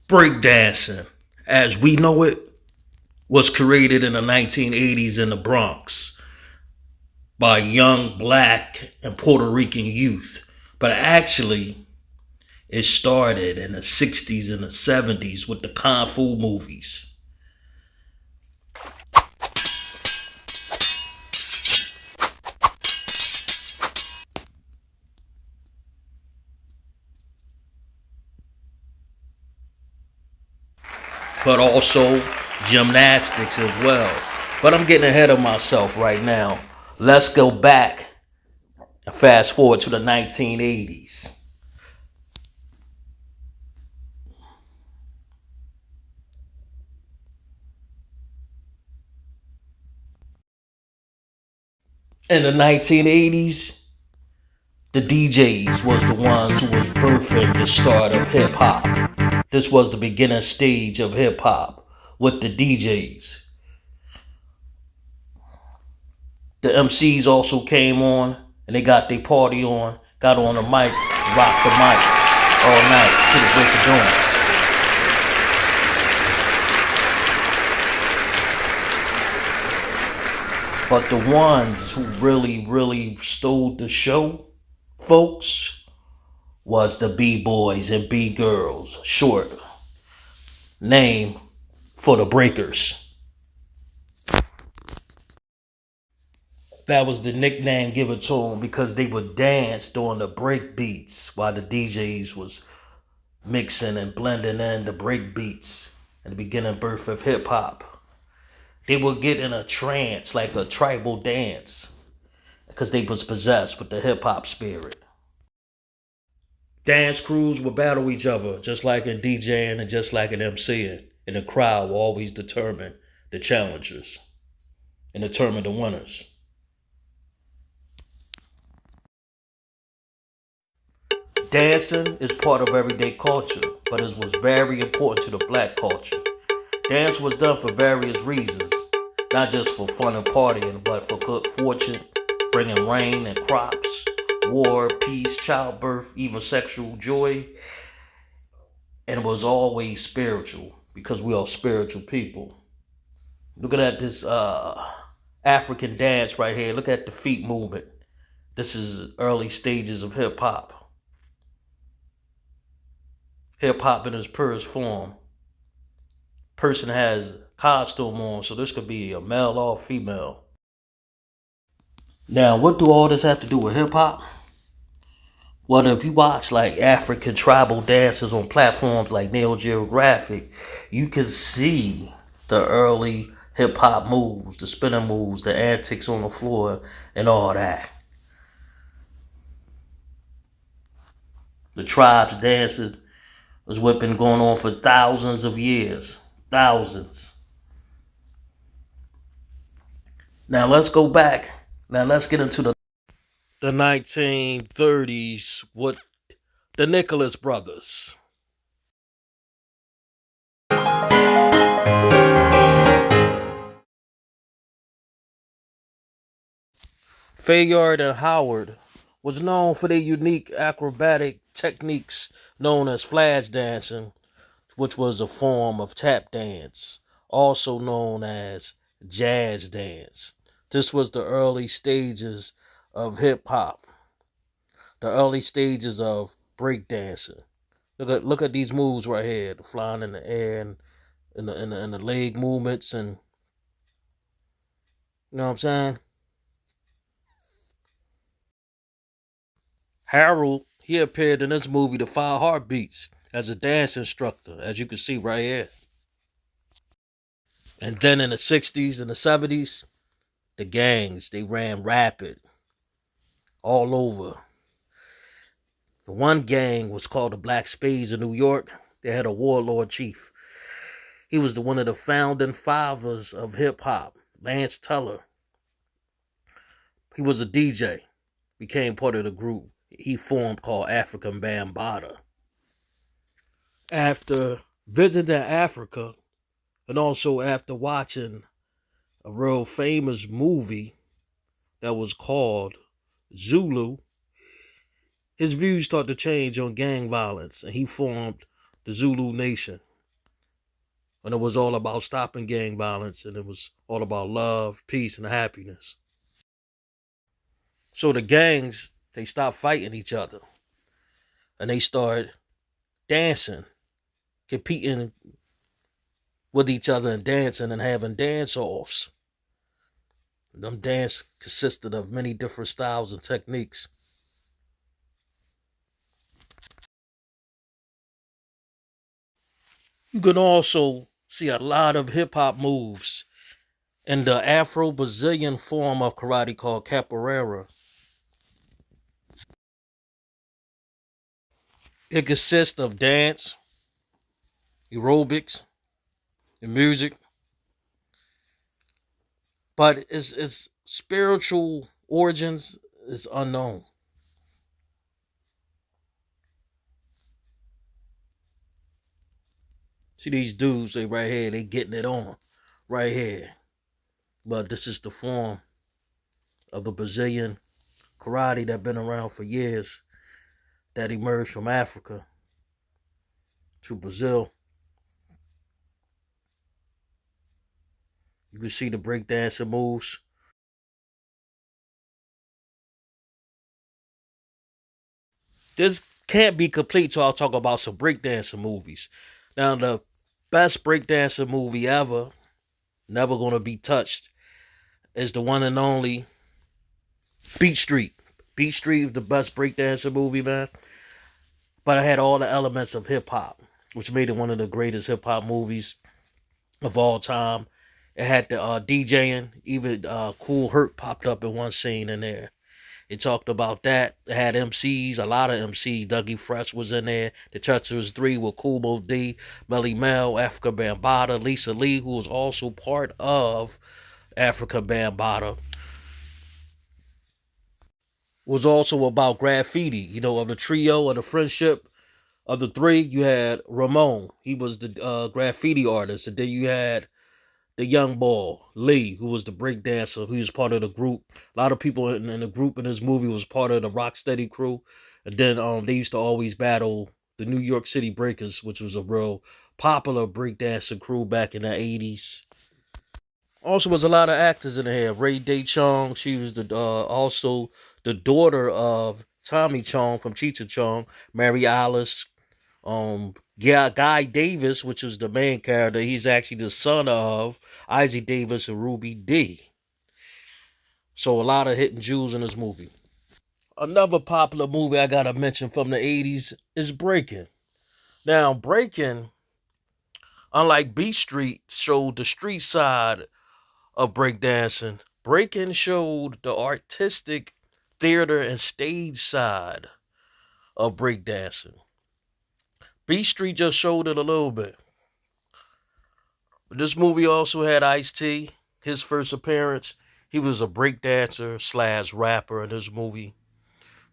Breakdancing, as we know it, was created in the 1980s in the Bronx by young black and Puerto Rican youth. But actually, it started in the 60s and the 70s with the Kung Fu movies. But also gymnastics as well. But I'm getting ahead of myself right now. Let's go back and fast forward to the 1980s. In the 1980s, the DJs was the ones who was birthing the start of hip hop. This was the beginning stage of hip hop with the DJs. The MCs also came on and they got their party on, got on the mic, rocked the mic all night to the break of dawn. But the ones who really stole the show, folks, was the B-boys and B-girls, short name for the breakers. That was the nickname given to them because they would dance during the break beats while the DJs was mixing and blending in the break beats and the beginning birth of hip hop. They would get in a trance like a tribal dance because they was possessed with the hip hop spirit. Dance crews would battle each other just like in DJing and just like in MCing, and the crowd will always determine the challengers and determine the winners. Dancing is part of everyday culture, but it was very important to the black culture. Dance was done for various reasons, not just for fun and partying, but for good fortune, bringing rain and crops, war, peace, childbirth, even sexual joy. And it was always spiritual because we are spiritual people. Looking at this African dance right here, look at the feet movement. This is early stages of hip hop. Hip hop in its purest form. Person has costume on, so this could be a male or female. Now, what do all this have to do with hip hop? Well, if you watch like African tribal dances on platforms like Neo Geographic, you can see the early hip hop moves, the spinning moves, the antics on the floor, and all that. The tribes dances was what been going on for thousands of years. Thousands. Now let's go back. Now let's get into the 1930s with the Nicholas brothers. Fayard and Howard was known for their unique acrobatic techniques known as flash dancing, which was a form of tap dance, also known as jazz dance. This was the early stages of hip hop, the early stages of breakdancing. Look at these moves right here, the flying in the air and the leg movements, and you know what I'm saying? Harold, he appeared in this movie, The Five Heartbeats, as a dance instructor, as you can see right here. And then in the 60s and the 70s, the gangs, they ran rapid all over. The one gang was called the Black Spades in New York. They had a warlord chief. He was one of the founding fathers of hip hop, Lance Teller. He was a DJ, became part of the group he formed called African Bambaataa. After visiting Africa and also after watching a real famous movie that was called Zulu, his views started to change on gang violence and he formed the Zulu Nation. And it was all about stopping gang violence, and it was all about love, peace, and happiness. So the gangs, they stopped fighting each other, and they started dancing, competing with each other and dancing and having dance offs. Them dance consisted of many different styles and techniques. You can also see a lot of hip hop moves in the Afro Brazilian form of karate called capoeira. It consists of dance, aerobics, and music, but its spiritual origins is unknown. See these dudes, they right here, they getting it on right here. But this is the form of the Brazilian karate that been around for years that emerged from Africa to Brazil. You can see the breakdancing moves. This can't be complete till I'll talk about some breakdancing movies. Now, the best breakdancing movie ever, never gonna be touched, is the one and only Beat Street. Beat Street is the best breakdancing movie, man. But it had all the elements of hip hop, which made it one of the greatest hip hop movies of all time. It had the DJing, even Cool Herc popped up in one scene in there. It talked about that. It had MCs, a lot of MCs. Dougie Fresh was in there. The Treacherous Three with Kumo D, Melly Mel, Africa Bambaataa, Lisa Lee, who was also part of Africa Bambaataa. Was also about graffiti. You know, of the trio of the friendship of the three, you had Ramon. He was the graffiti artist, and then you had the young boy Lee, who was the break dancer, who was part of the group. A lot of people in the group in this movie was part of the Rocksteady crew, and then they used to always battle the New York City Breakers, which was a real popular breakdancing crew back in the 80s. Also, was a lot of actors in there. Ray Day Chong, she was the also the daughter of Tommy Chong from Cheech and Chong. Mary Alice, yeah, Guy Davis, which was the main character, he's actually the son of Isaac Davis and Ruby D. So a lot of hidden jewels in this movie. Another popular movie I gotta mention from the 80s is Breaking. Now, Breaking, unlike Beat Street, showed the street side of breakdancing. Breaking showed the artistic theater and stage side of breakdancing. Beat Street just showed it a little bit. But this movie also had Ice-T, his first appearance. He was a breakdancer slash rapper in this movie.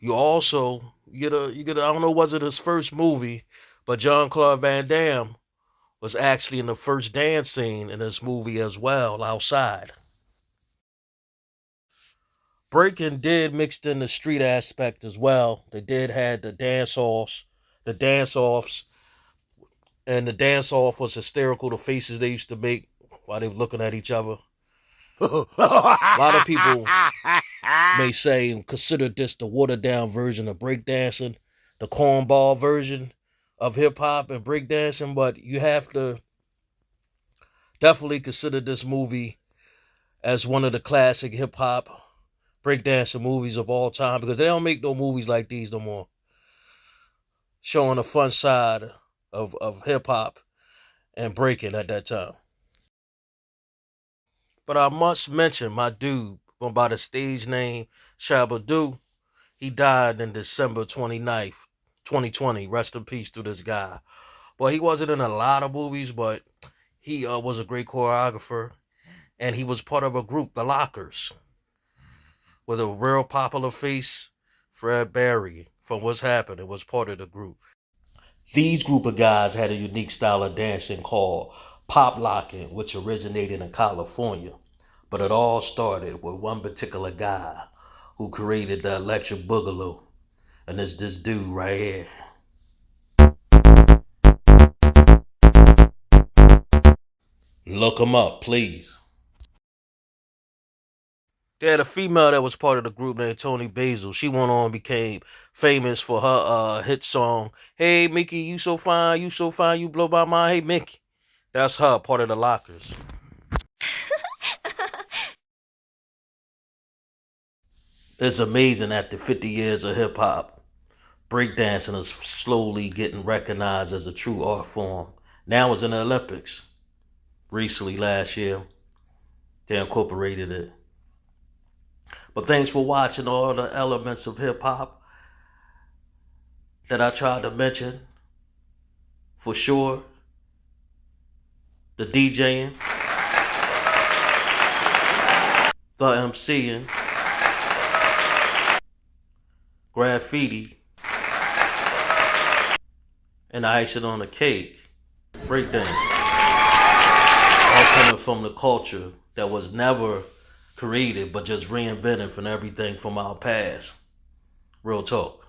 You also you get I don't know, was it his first movie, but Jean-Claude Van Damme was actually in the first dance scene in this movie as well, outside. Breaking did mixed in the street aspect as well. They did had the dance offs, and the dance off was hysterical. The faces they used to make while they were looking at each other. A lot of people may say and consider this the watered down version of breakdancing, the cornball version of hip hop and breakdancing, but you have to definitely consider this movie as one of the classic hip hop breakdancing movies of all time, because they don't make no movies like these no more, showing the fun side of hip hop and breaking at that time. But I must mention my dude, going by the stage name Shabba-Doo. He died in December 29th, 2020. Rest in peace to this guy. Well, he wasn't in a lot of movies, but he was a great choreographer. And he was part of a group, The Lockers, with a real popular face, Fred Barry, from What's Happening, was part of the group. These group of guys had a unique style of dancing called pop locking, which originated in California. But it all started with one particular guy who created the electric boogaloo. And it's this dude right here. Look them up, please. They had a female that was part of the group named Tony Basil. She went on and became famous for her hit song, Hey Mickey, you so fine, you blow my mind, hey Mickey. That's her, part of the Lockers. It's amazing after 50 years of hip hop, breakdancing is slowly getting recognized as a true art form. Now it's in the Olympics. Recently, last year, they incorporated it. But thanks for watching all the elements of hip hop that I tried to mention. For sure, the DJing, the MCing, graffiti, and the icing on the cake, breakdancing. All coming from the culture that was never created but just reinvented from everything from our past. Real talk.